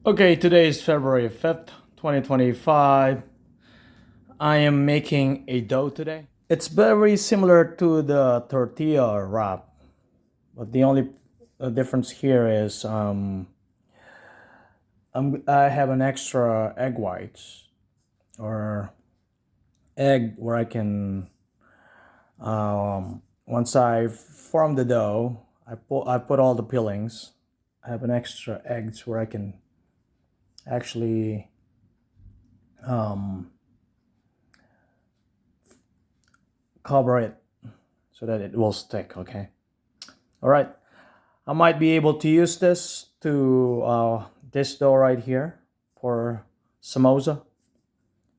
Okay, today is February 5th, 2025. I am making a dough today. It's very similar to the tortilla wrap, but the only difference here is I have an extra egg whites or egg where I can, once I form the dough, I put all the fillings. I have an extra eggs where I can actually um, cover it so that it will stick. Okay. All right. I might be able to use this dough right here for samosa,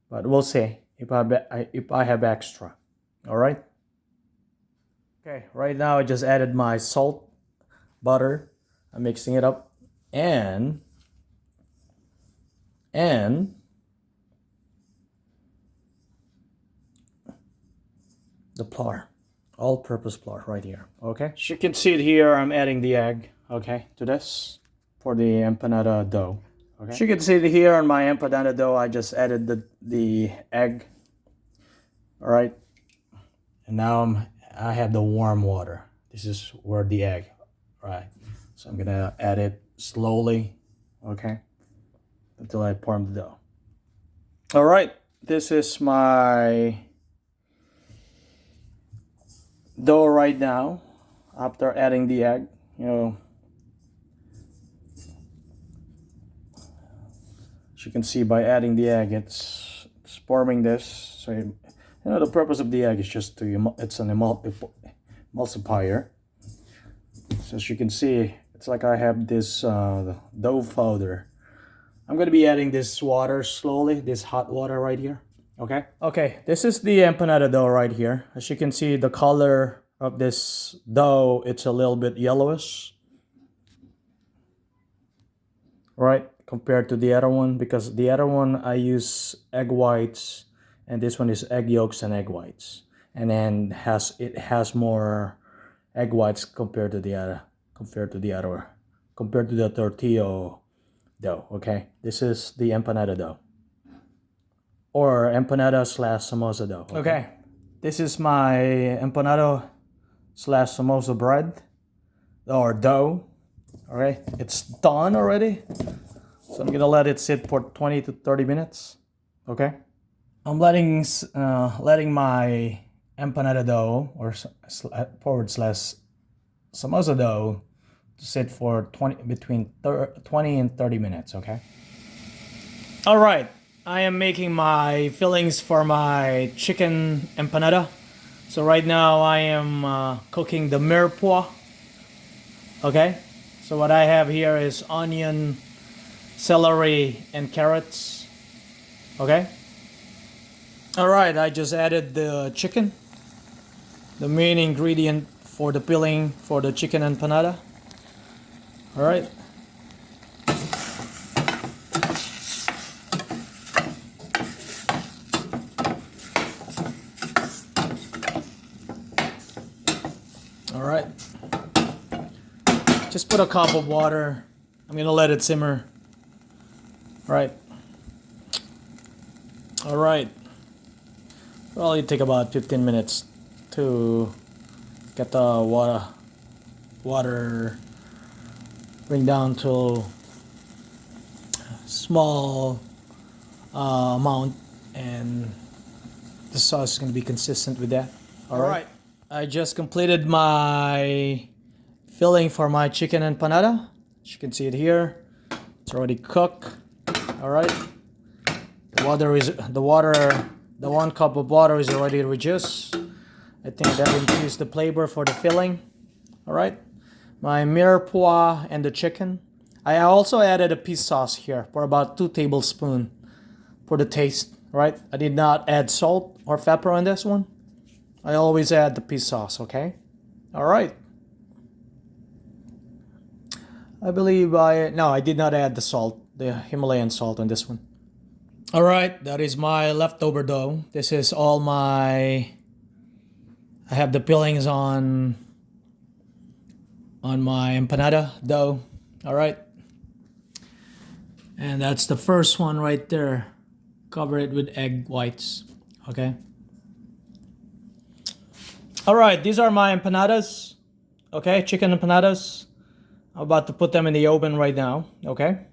but we'll see if I have extra. All right. Okay. Right now I just added my salt, butter. I'm mixing it up, and the flour, all-purpose flour right here. Okay. As you can see it here, I'm adding the egg. Okay, to this for the empanada dough. Okay. As you can see it here on my empanada dough, I just added the egg. All right. And now I have the warm water. This is where the egg. Right. So I'm gonna add it slowly. Okay. Until I form the dough. All right. This is my dough right now after adding the egg. As you can see by adding the egg, it's forming this. So the purpose of the egg is just to it's an emulsifier. So as you can see, it's like I have this dough powder. I'm gonna be adding this water slowly, this hot water right here. Okay, this is the empanada dough right here. As you can see, the color of this dough, it's a little bit yellowish, right, compared to the other one, because the other one I use egg whites and this one is egg yolks and egg whites, and then it has more egg whites compared to the tortilla dough. Okay, this is the empanada dough, or empanada slash samosa dough. Okay, this is my empanada slash samosa bread or dough. All right, it's done already, so I'm gonna let it sit for 20 to 30 minutes. Okay, I'm letting my empanada dough or forward slash samosa dough to sit for between 20 and 30 minutes. Okay. All right, I am making my fillings for my chicken empanada. So right now I am cooking the Mirepoix. Okay. So what I have here is onion, celery, and carrots. Okay. All right, I just added the chicken, the main ingredient for the filling for the chicken empanada. All right. All right. Just put a cup of water. I'm gonna let it simmer. All right. All right. Probably take about 15 minutes to get the water bring down to small amount, and the sauce is going to be consistent with that. All right. I just completed my filling for my chicken empanada. As you can see it here, it's already cooked. All right. The 1 cup of water is already reduced. I think that increased the flavor for the filling. All right. My mirepoix and the chicken. I also added a peas sauce here for about 2 tablespoons for the taste. Right. I did not add salt or pepper on this one. I always add the peas sauce. Okay. All right. I did not add the salt, the Himalayan salt on this one. All right, that is my leftover dough. This is all I have the fillings on my empanada dough. All right. And that's the first one right there. Cover it with egg whites. Okay. All right, these are my empanadas. Okay, chicken empanadas. I'm about to put them in the oven right now. Okay.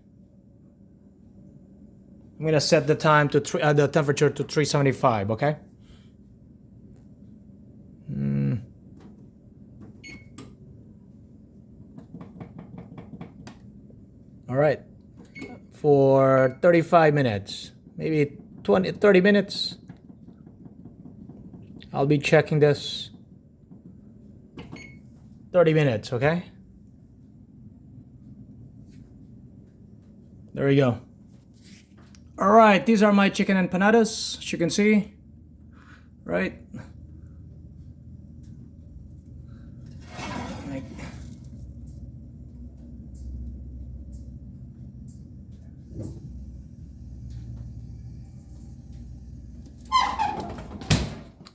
I'm gonna set the time to the temperature to 375. Okay. All right. For 35 minutes, maybe 30 minutes. I'll be checking this. 30 minutes, okay? There we go. All right, these are my chicken empanadas, as you can see, right?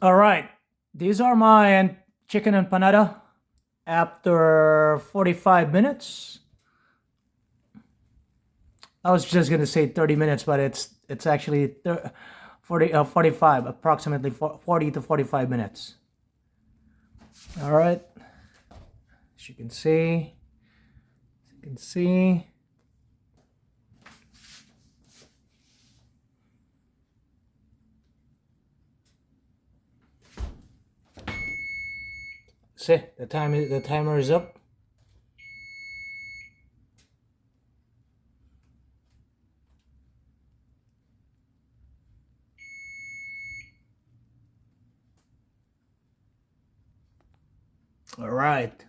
All right, these are my chicken empanada after 45 minutes. I was just gonna say 30 minutes, but it's actually 45, approximately 40 to 45 minutes. All right, as you can see, See, the timer is up. All right.